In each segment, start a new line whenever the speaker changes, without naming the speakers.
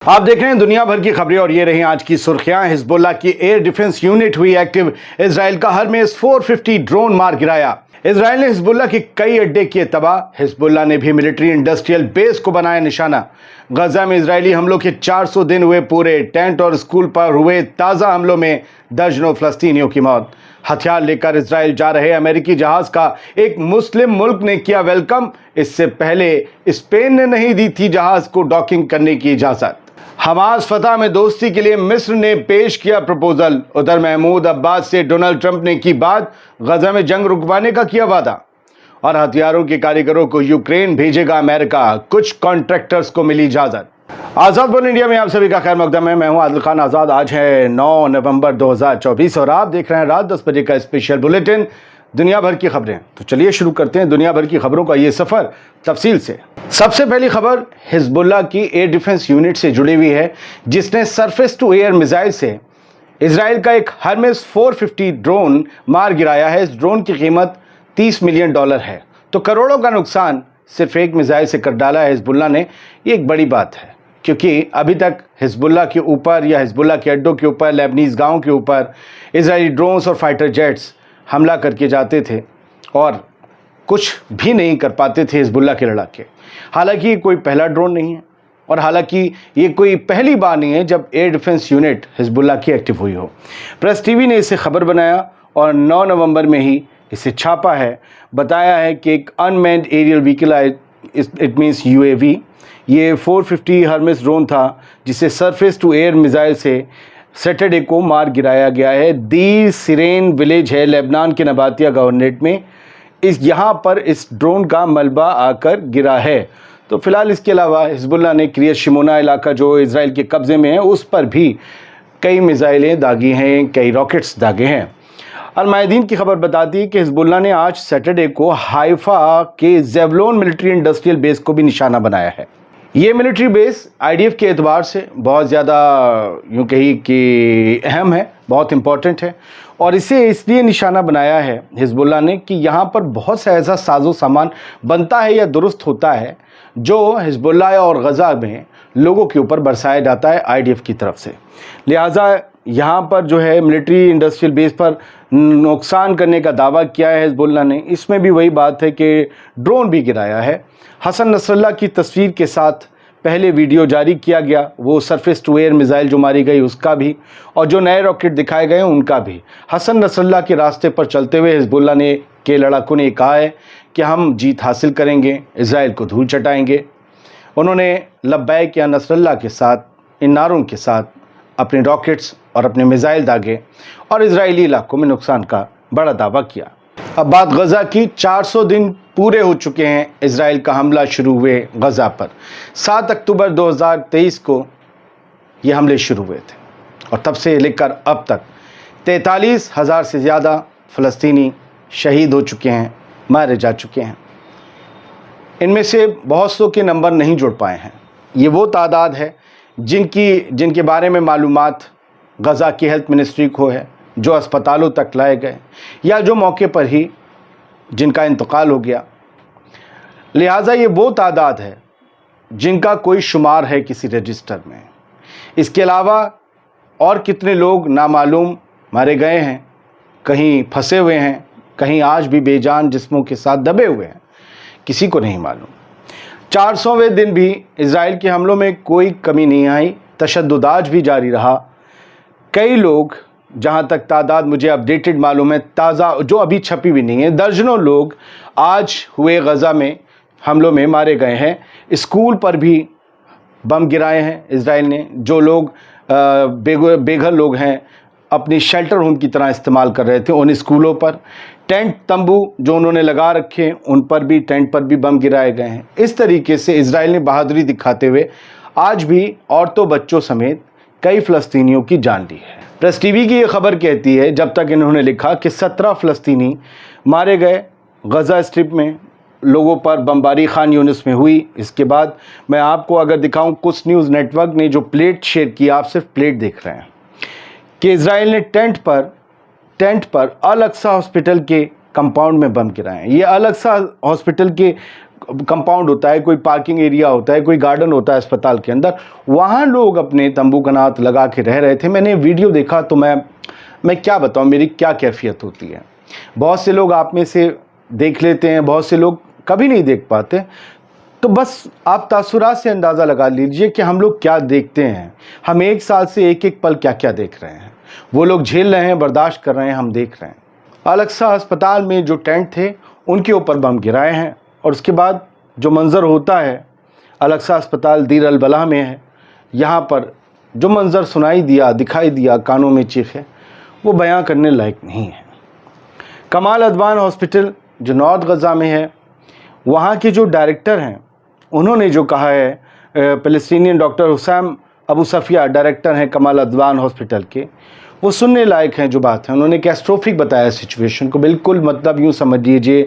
आप देख रहे हैं दुनिया भर की खबरें और ये रही आज की सुर्खियां। हिजबुल्लाह की एयर डिफेंस यूनिट हुई एक्टिव। इजराइल का हरमेस 450 ड्रोन मार गिराया। इजराइल ने हिजबुल्लाह के कई अड्डे किए तबाह। हिजबुल्लाह ने भी मिलिट्री इंडस्ट्रियल बेस को बनाया निशाना। गजा में इजरायली हमलों के 400 दिन हुए पूरे। टेंट और स्कूल पर हुए ताज़ा हमलों में दर्जनों फलस्तीनियों की मौत। हथियार लेकर इजराइल जा रहे अमेरिकी जहाज का एक मुस्लिम मुल्क ने किया वेलकम। इससे पहले स्पेन ने नहीं दी थी जहाज को डॉकिंग करने की इजाजत। हमास फतह में दोस्ती के लिए मिस्र ने पेश किया प्रपोजल। उधर महमूद अब्बास से डोनाल्ड ट्रंप ने की बात। गजा में जंग रुकवाने का किया वादा। और हथियारों के कारीगरों को यूक्रेन भेजेगा अमेरिका। कुछ कॉन्ट्रैक्टर्स को मिली इजाजत। आज़ाद बोल इंडिया में आप सभी का खैर मकदम है। मैं हूं आदिल खान आज़ाद। आज है 9 नवंबर 2024 और आप देख रहे हैं रात 10 बजे का स्पेशल बुलेटिन दुनिया भर की खबरें। तो चलिए शुरू करते हैं दुनिया भर की खबरों का ये सफर तफसील से। सबसे पहली खबर हिजबुल्लाह की एयर डिफेंस यूनिट से जुड़ी हुई है, जिसने सरफेस टू एयर मिसाइल से इजराइल का एक हरमेस 450 ड्रोन मार गिराया है। इस ड्रोन की कीमत $30 मिलियन है। तो करोड़ों का नुकसान सिर्फ एक मिसाइल से कर डाला है हिजबुल्लाह ने। ये एक बड़ी बात है, क्योंकि अभी तक हिजबुल्लाह के ऊपर या हिजबुल्लाह के अड्डों के ऊपर, लेबनीज गाँव के ऊपर इजरायली ड्रोन्स और फाइटर जेट्स हमला करके जाते थे और कुछ भी नहीं कर पाते थे हिजबुल्लाह के लड़ाके। हालांकि ये कोई पहला ड्रोन नहीं है और हालांकि ये कोई पहली बार नहीं है जब एयर डिफेंस यूनिट हिजबुल्लाह की एक्टिव हुई हो। प्रेस टीवी ने इसे खबर बनाया और 9 नवंबर में ही इसे छापा है। बताया है कि एक unmanned aerial vehicle, it means UAV, ये 450 हरमेस ड्रोन था जिसे सरफेस टू एयर मिसाइल से सैटरडे को मार गिराया गया है। दी सिरेन विलेज है लेबनान के नबातिया गवर्नरेट में। यहाँ पर इस ड्रोन का मलबा आकर गिरा है। तो फिलहाल इसके अलावा हिजबुल्लाह ने क्रियत शिमोना इलाका जो इजराइल के कब्ज़े में है उस पर भी कई मिसाइलें दागी हैं, कई रॉकेट्स दागे हैं। अलमायदीन की खबर बताती है कि हिजबुल्लाह ने आज सैटरडे को हाइफा के ज़ेवलोन मिलिट्री इंडस्ट्रियल बेस को भी निशाना बनाया है। ये मिलिट्री बेस IDF के एतबार से बहुत ज़्यादा यूँ कही कि अहम है, बहुत इम्पॉर्टेंट है। और इसे इसलिए निशाना बनाया है हिजबुल्लाह ने कि यहाँ पर बहुत सा ऐसा साजो सामान बनता है या दुरुस्त होता है जो हिजबुल्लाह और गजा में लोगों के ऊपर बरसाया जाता है IDF की तरफ से। लिहाजा यहाँ पर जो है मिलिट्री इंडस्ट्रियल बेस पर नुकसान करने का दावा किया है हिजबुल्लाह ने। इसमें भी वही बात है कि ड्रोन भी गिराया है। हसन नसरल्लाह की तस्वीर के साथ पहले वीडियो जारी किया गया, वो सरफेस टू एयर मिसाइल जो मारी गई उसका भी, और जो नए रॉकेट दिखाए गए उनका भी। हसन नसरल्लाह के रास्ते पर चलते हुए हिजबुल्लाह ने के लड़ाकों ने कहा है कि हम जीत हासिल करेंगे, इजराइल को धूल चटाएंगे। उन्होंने लब्बैक या नसरल्लाह के साथ इन नारों के साथ अपने रॉकेट्स और अपने मिसाइल दागे और इजरायली इलाकों में नुकसान का बड़ा दावा किया। अब बात गजा की। 400 दिन पूरे हो चुके हैं इजराइल का हमला शुरू हुए गजा पर। 7 अक्टूबर 2023 को ये हमले शुरू हुए थे और तब से लेकर अब तक 43,000 से ज़्यादा फ़लस्तीनी शहीद हो चुके हैं, मारे जा चुके हैं। इनमें से बहुत सौ के नंबर नहीं जुड़ पाए हैं। ये वो तादाद है जिनके बारे में मालूमात गजा की हेल्थ मिनिस्ट्री को है, जो अस्पतालों तक लाए गए या जो मौके पर ही जिनका इंतकाल हो गया। लिहाजा ये वो तादाद है जिनका कोई शुमार है किसी रजिस्टर में। इसके अलावा और कितने लोग नामालूम मारे गए हैं, कहीं फंसे हुए हैं, कहीं आज भी बेजान जिस्मों के साथ दबे हुए हैं, किसी को नहीं मालूम। 400वें दिन भी इजराइल के हमलों में कोई कमी नहीं आई, तशद्दुद आज भी जारी रहा। कई लोग, जहाँ तक तादाद मुझे अपडेटेड मालूम है, ताज़ा जो अभी छपी भी नहीं है, दर्जनों लोग आज हुए गजा में हमलों में मारे गए हैं। स्कूल पर भी बम गिराए हैं इजराइल ने। जो लोग बेघर लोग हैं, अपनी शेल्टर होम की तरह इस्तेमाल कर रहे थे, उन स्कूलों पर टेंट तंबू जो उन्होंने लगा रखे उन पर भी, टेंट पर भी बम गिराए गए हैं। इस तरीके से इजराइल ने बहादुरी दिखाते हुए आज भी औरतों बच्चों समेत कई फ़लस्तीनियों की जान ली है। प्रेस टीवी की ये खबर कहती है, जब तक इन्होंने लिखा कि 17 फ़लस्तीनी मारे गए गजा स्ट्रिप में, लोगों पर बमबारी खान यूनिस में हुई। इसके बाद मैं आपको अगर दिखाऊं, कुछ न्यूज़ नेटवर्क ने जो प्लेट शेयर की, आप सिर्फ प्लेट देख रहे हैं, कि इजराइल ने टेंट पर अल अक्सा हॉस्पिटल के कंपाउंड में बम गिराए हैं। ये अल अक्सा हॉस्पिटल के कंपाउंड होता है, कोई पार्किंग एरिया होता है, कोई गार्डन होता है अस्पताल के अंदर, वहाँ लोग अपने तंबू कनात लगा के रह रहे थे। मैंने वीडियो देखा तो मैं क्या बताऊँ मेरी क्या कैफियत होती है। बहुत से लोग आप में से देख लेते हैं, बहुत से लोग कभी नहीं देख पाते। तो बस आप तासुरात से अंदाज़ा लगा लीजिए कि हम लोग क्या देखते हैं। हम एक साल से एक एक पल क्या क्या देख रहे हैं। वो लोग झेल रहे हैं, बर्दाश्त कर रहे हैं, हम देख रहे हैं। अल-अक्सा अस्पताल में जो टेंट थे उनके ऊपर बम गिराए हैं, और उसके बाद जो मंज़र होता है, अल-अक्सा अस्पताल दीर अल बलाह में है, यहाँ पर जो मंज़र सुनाई दिया, दिखाई दिया, कानों में चीखे, वो बयां करने लायक नहीं है। कमाल अदवान हॉस्पिटल जो नॉर्थ गज़ा में है, वहाँ के जो डायरेक्टर हैं, उन्होंने जो कहा है, फ़लस्तीनियन डॉक्टर हुसैम अबू सफ़िया डायरेक्टर हैं कमाल अदवान हॉस्पिटल के, वो सुनने लायक हैं जो बात है। उन्होंने कैटास्ट्रोफिक बताया सिचुएशन को, बिल्कुल मतलब यूँ समझ लीजिए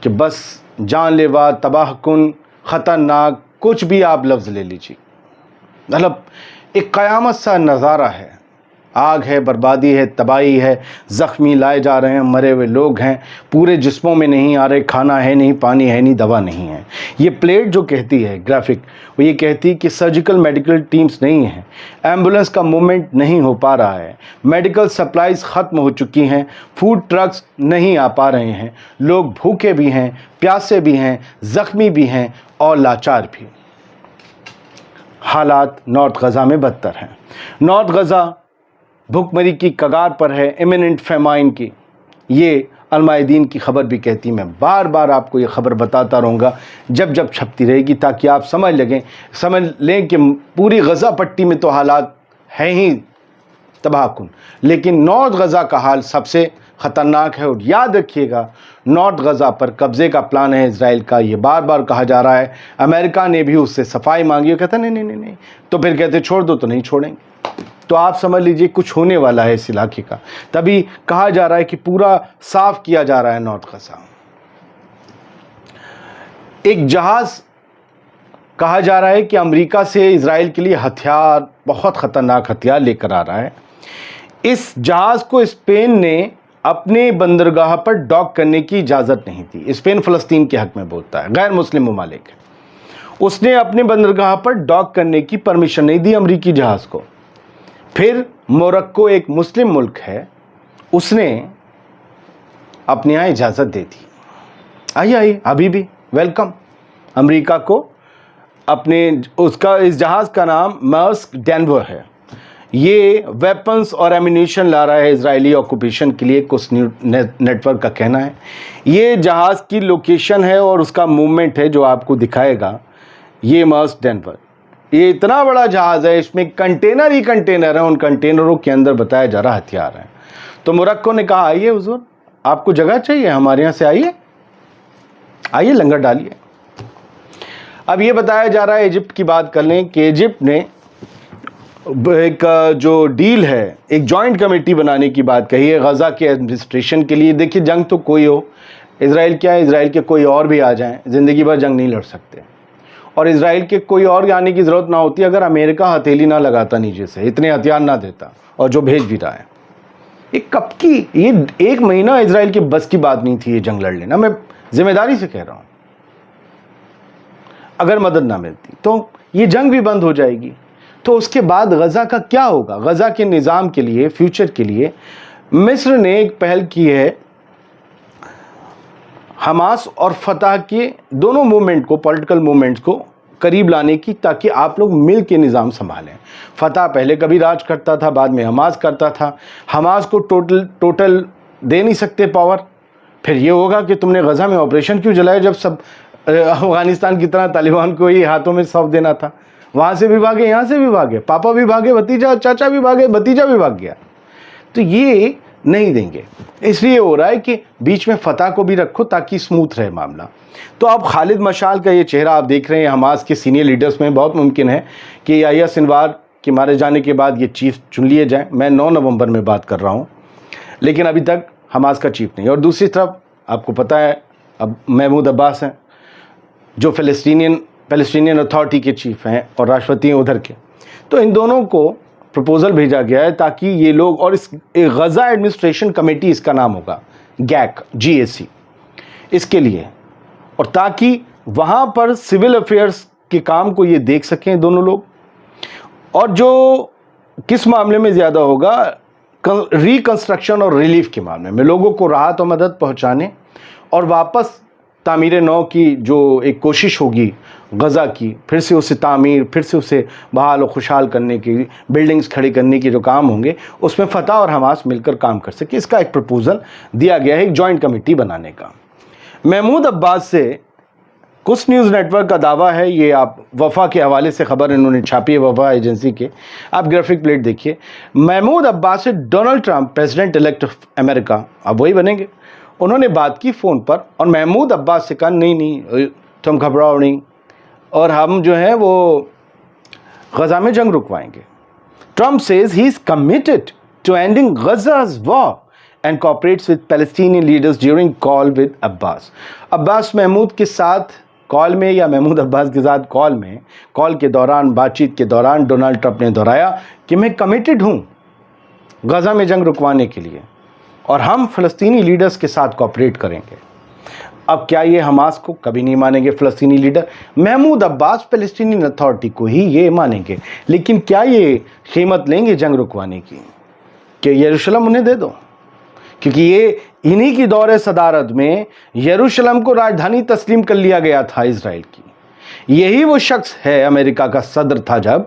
कि बस जानलेवा, तबाहकुन, ख़तरनाक, कुछ भी आप लफ्ज़ ले लीजिए, मतलब एक क़यामत सा नज़ारा है। आग है, बर्बादी है, तबाही है, ज़ख्मी लाए जा रहे हैं, मरे हुए लोग हैं, पूरे जिस्मों में नहीं आ रहे, खाना है नहीं, पानी है नहीं, दवा नहीं है। ये प्लेट जो कहती है ग्राफिक, वो ये कहती कि सर्जिकल मेडिकल टीम्स नहीं हैं, एम्बुलेंस का मूवमेंट नहीं हो पा रहा है, मेडिकल सप्लाईज़ ख़त्म हो चुकी हैं, फूड ट्रक्स नहीं आ पा रहे हैं, लोग भूखे भी हैं, प्यासे भी हैं, ज़ख्मी भी हैं और लाचार भी। हालात नॉर्थ गज़ा में बदतर हैं। नॉर्थ गज़ा भुखमरी की कगार पर है, इमिनेंट फेमाइन की। ये अलमायदीन की खबर भी कहती, मैं बार बार आपको ये खबर बताता रहूँगा जब जब छपती रहेगी, ताकि आप समझ लें कि पूरी गज़ा पट्टी में तो हालात हैं ही तबाहकुन, लेकिन नॉर्थ गज़ा का हाल सबसे ख़तरनाक है। और याद रखिएगा, नॉर्थ गज़ा पर कब्ज़े का प्लान है इसराइल का, ये बार बार कहा जा रहा है। अमेरिका ने भी उससे सफाई मांगी, कहता नहीं, तो फिर कहते छोड़ दो, तो नहीं छोड़ेंगे। तो आप समझ लीजिए कुछ होने वाला है इस इलाके का, तभी कहा जा रहा है कि पूरा साफ किया जा रहा है नॉर्थ गज़ा। एक जहाज कहा जा रहा है कि अमेरिका से इजराइल के लिए हथियार, बहुत ख़तरनाक हथियार लेकर आ रहा है। इस जहाज़ को स्पेन ने अपने बंदरगाह पर डॉक करने की इजाज़त नहीं दी। स्पेन फ़लस्तीन के हक़ में बोलता है, गैर मुस्लिम ममालिक है, उसने अपने बंदरगाह पर डॉक करने की परमिशन नहीं दी अमरीकी जहाज़ को। फिर मोरक्को एक मुस्लिम मुल्क है, उसने अपने यहाँ इजाज़त दे दी। आइए अभी भी वेलकम अमेरिका को अपने, उसका इस जहाज़ का नाम मर्स्क डेनवर है। ये वेपन्स और एम्यूनिशन ला रहा है इजरायली ऑक्यूपेशन के लिए, कुछ नेटवर्क का कहना है। ये जहाज़ की लोकेशन है और उसका मूवमेंट है जो आपको दिखाएगा। ये मर्स्क डेनवर, ये इतना बड़ा जहाज़ है, इसमें कंटेनर ही कंटेनर है, उन कंटेनरों के अंदर बताया जा रहा हथियार है। तो मोरक्को ने कहा आइए हुजूर, आपको जगह चाहिए, हमारे यहाँ से आइए लंगर डालिए। अब ये बताया जा रहा है, इजिप्ट की बात कर लें कि इजिप्ट ने एक जो डील है, एक जॉइंट कमेटी बनाने की बात कही है गज़ा के एडमिनिस्ट्रेशन के लिए। देखिए, जंग तो कोई हो, इजराइल क्या है, इजराइल के कोई और भी आ जाएं, ज़िंदगी भर जंग नहीं लड़ सकते। और इजराइल के कोई और आने की ज़रूरत ना होती अगर अमेरिका हथेली ना लगाता नीचे से, इतने हथियार ना देता, और जो भेज भी रहा है। ये कब की, ये एक महीना इजराइल के बस की बात नहीं थी ये जंग लड़ लेना, मैं जिम्मेदारी से कह रहा हूँ। अगर मदद ना मिलती तो ये जंग भी बंद हो जाएगी। तो उसके बाद गज़ा का क्या होगा? गज़ा के निज़ाम के लिए, फ्यूचर के लिए मिस्र ने एक पहल की है, हमास और फतह के दोनों मूवमेंट को, पॉलिटिकल मूवमेंट्स को करीब लाने की, ताकि आप लोग मिल के निज़ाम संभालें। फतह पहले कभी राज करता था, बाद में हमास करता था। हमास को टोटल दे नहीं सकते पावर। फिर ये होगा कि तुमने गज़ा में ऑपरेशन क्यों चलाया जब सब अफ़गानिस्तान की तरह तालिबान को ही हाथों में सौंप देना था। वहाँ से भी भागे, यहाँ से भी भागे, पापा भी भागे, भतीजा, चाचा भी भागे, भतीजा भी भाग गया। तो ये नहीं देंगे, इसलिए हो रहा है कि बीच में फतह को भी रखो ताकि स्मूथ रहे मामला। तो अब खालिद मशाल का ये चेहरा आप देख रहे हैं हमास के सीनियर लीडर्स में। बहुत मुमकिन है कि याह्या सिनवार के मारे जाने के बाद ये चीफ चुन लिए जाएँ। मैं 9 नवंबर में बात कर रहा हूँ, लेकिन अभी तक हमास का चीफ नहीं। और दूसरी तरफ आपको पता है अब महमूद अब्बास हैं जो फ़लस्तीनियन अथॉरिटी के चीफ हैं और राष्ट्रपति हैं उधर के। तो इन दोनों को प्रपोज़ल भेजा गया है ताकि ये लोग, और इस गज़ा एडमिनिस्ट्रेशन कमेटी इसका नाम होगा, GAC, इसके लिए, और ताकि वहाँ पर सिविल अफेयर्स के काम को ये देख सकें दोनों लोग, और जो किस मामले में ज़्यादा होगा, रिकंस्ट्रक्शन और रिलीफ के मामले में लोगों को राहत और मदद पहुँचाने और वापस तामीर नौ की जो एक कोशिश होगी गज़ा की, फिर से उसे तामीर, फिर से उसे बहाल और खुशहाल करने की, बिल्डिंग्स खड़ी करने के जो काम होंगे उसमें फ़तह और हमास मिलकर काम कर सके, इसका एक प्रपोज़ल दिया गया है एक जॉइंट कमेटी बनाने का। महमूद अब्बास से कुछ न्यूज़ नेटवर्क का दावा है, ये आप वफा के हवाले से खबर इन्होंने छापी है, वफा एजेंसी के, आप ग्राफिक प्लेट देखिए। महमूद अब्बास से Donald Trump president elect of America, अब वही बनेंगे, उन्होंने बात की फ़ोन पर और महमूद अब्बास से कहा नहीं तुम घबराओ नहीं, और हम जो है वो गज़ा में जंग रुकवाएंगे। Trump says he is committed to ending Gaza's war and cooperates with Palestinian leaders during call with Abbas. Abbas Mahmoud के साथ कॉल में या महमूद अब्बास के साथ कॉल के दौरान, बातचीत के दौरान डोनाल्ड ट्रंप ने दोहराया कि मैं कमिटेड हूँ गज़ा में जंग रुकवाने के लिए और हम फ़लस्तीनी लीडर्स के साथ कोऑपरेट करेंगे। अब क्या ये हमास को कभी नहीं मानेंगे फ़लस्तीनी लीडर? महमूद अब्बास फ़लस्तीनी अथॉरिटी को ही ये मानेंगे, लेकिन क्या ये कीमत लेंगे जंग रुकवाने की कि यरूशलेम उन्हें दे दो? क्योंकि ये इन्हीं की दौरे सदारत में यरूशलेम को राजधानी तस्लीम कर लिया गया था इज़राइल की। यही वो शख्स है, अमेरिका का सदर था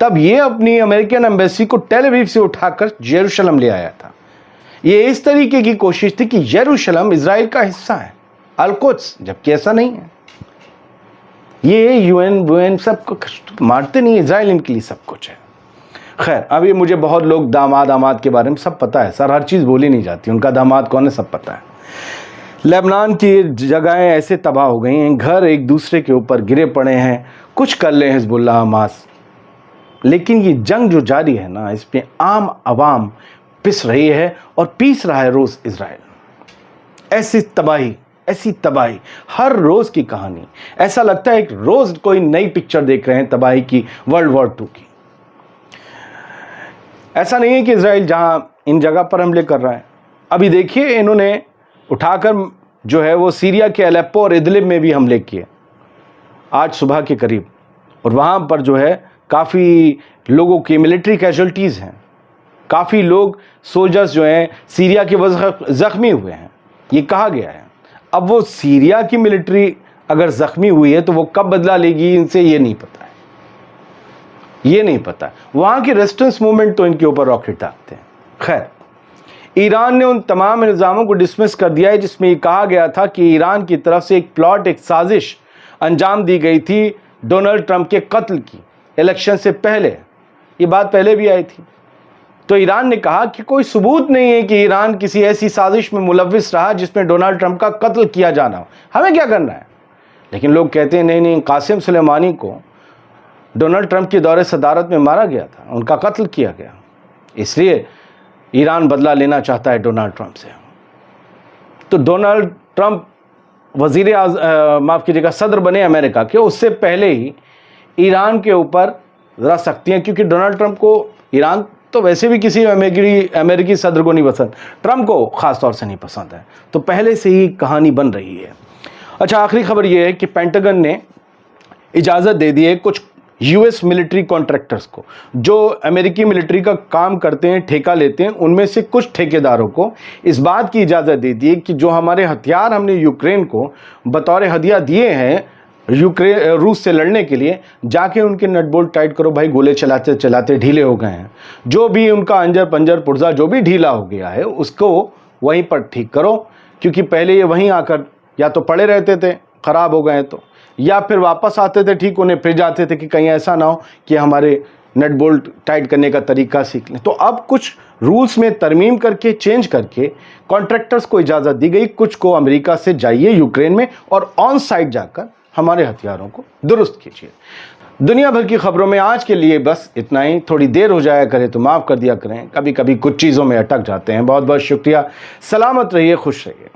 तब ये अपनी अमेरिकन एम्बेसी को टेल अवीव से उठाकर यरूशलेम ले आया था। ये इस तरीके की कोशिश थी कि यरूशलेम इज़राइल का हिस्सा है, अल-कुद्स, जबकि ऐसा नहीं है। ये यूएन सबको मारते नहीं, इज़राइल इनके लिए सब कुछ है। खैर, अभी मुझे बहुत लोग दामाद के बारे में सब पता है सर, हर चीज़ बोली नहीं जाती, उनका दामाद कौन है सब पता है। लेबनान की जगहें ऐसे तबाह हो गई हैं, घर एक दूसरे के ऊपर गिरे पड़े हैं, कुछ कर ले हिजबुल्लाह हमास, लेकिन ये जंग जो जारी है ना, इस पे आम आवाम पिस रही है और पीस रहा है रोज़ इज़राइल। ऐसी तबाही हर रोज़ की कहानी, ऐसा लगता है एक रोज़ कोई नई पिक्चर देख रहे हैं तबाही की, वर्ल्ड वॉर 2 की। ऐसा नहीं है कि इज़राइल जहाँ इन जगह पर हमले कर रहा है, अभी देखिए इन्होंने उठाकर जो है वो सीरिया के अलेप्पो और इदलिब में भी हमले किए आज सुबह के करीब, और वहाँ पर जो है काफ़ी लोगों की मिलिट्री कैजुअल्टीज़ हैं, काफ़ी लोग सोल्जर्स जो हैं सीरिया के वजह ज़ख्मी हुए हैं, ये कहा गया है। अब वो सीरिया की मिलिट्री अगर ज़ख्मी हुई है तो वो कब बदला लेगी इनसे ये नहीं पता है, वहाँ की रेजिस्टेंस मूवमेंट तो इनके ऊपर रॉकेट दागते हैं। खैर, ईरान ने उन तमाम इल्ज़ामों को डिसमिस कर दिया है जिसमें ये कहा गया था कि ईरान की तरफ से एक साजिश अंजाम दी गई थी डोनाल्ड ट्रंप के कत्ल की इलेक्शन से पहले। ये बात पहले भी आई थी, तो ईरान ने कहा कि कोई सबूत नहीं है कि ईरान किसी ऐसी साजिश में मुलव्विस रहा जिसमें डोनाल्ड ट्रंप का कत्ल किया जाना हो, हमें क्या करना है। लेकिन लोग कहते हैं नहीं, कासिम सुलेमानी को डोनाल्ड ट्रंप के दौरे सदारत में मारा गया था, उनका कत्ल किया गया, इसलिए ईरान बदला लेना चाहता है डोनाल्ड ट्रंप से। तो डोनाल्ड ट्रंप माफ़ कीजिएगा सदर बने अमेरिका के, उससे पहले ही ईरान के ऊपर ज़रा सख्तियाँ, क्योंकि डोनाल्ड ट्रंप को ईरान तो वैसे भी किसी अमेरिकी सदर को नहीं पसंद, ट्रंप को ख़ास तौर से नहीं पसंद है, तो पहले से ही कहानी बन रही है। अच्छा, आखिरी खबर ये है कि पेंटागन ने इजाज़त दे दी है कुछ यूएस मिलिट्री कॉन्ट्रैक्टर्स को, जो अमेरिकी मिलिट्री का काम करते हैं, ठेका लेते हैं, उनमें से कुछ ठेकेदारों को इस बात की इजाज़त दे दी है कि जो हमारे हथियार हमने यूक्रेन को बतौर हदिया दिए हैं रूस से लड़ने के लिए, जाके उनके नट बोल्ट टाइट करो भाई, गोले चलाते चलाते ढीले हो गए हैं, जो भी उनका अंजर पंजर पुर्जा जो भी ढीला हो गया है उसको वहीं पर ठीक करो, क्योंकि पहले ये वहीं आकर या तो पड़े रहते थे ख़राब हो गए तो, या फिर वापस आते थे ठीक होने, फिर जाते थे कि कहीं ऐसा ना हो कि हमारे नट बोल्ट टाइट करने का तरीका सीख लें। तो अब कुछ रूल्स में तरमीम करके, चेंज करके कॉन्ट्रैक्टर्स को इजाज़त दी गई, कुछ को अमेरिका से जाइए यूक्रेन में और ऑन साइट जाकर हमारे हथियारों को दुरुस्त कीजिए। दुनिया भर की खबरों में आज के लिए बस इतना ही। थोड़ी देर हो जाया करे तो माफ़ कर दिया करें, कभी कभी कुछ चीज़ों में अटक जाते हैं। बहुत बहुत शुक्रिया, सलामत रहिए, खुश रहिए।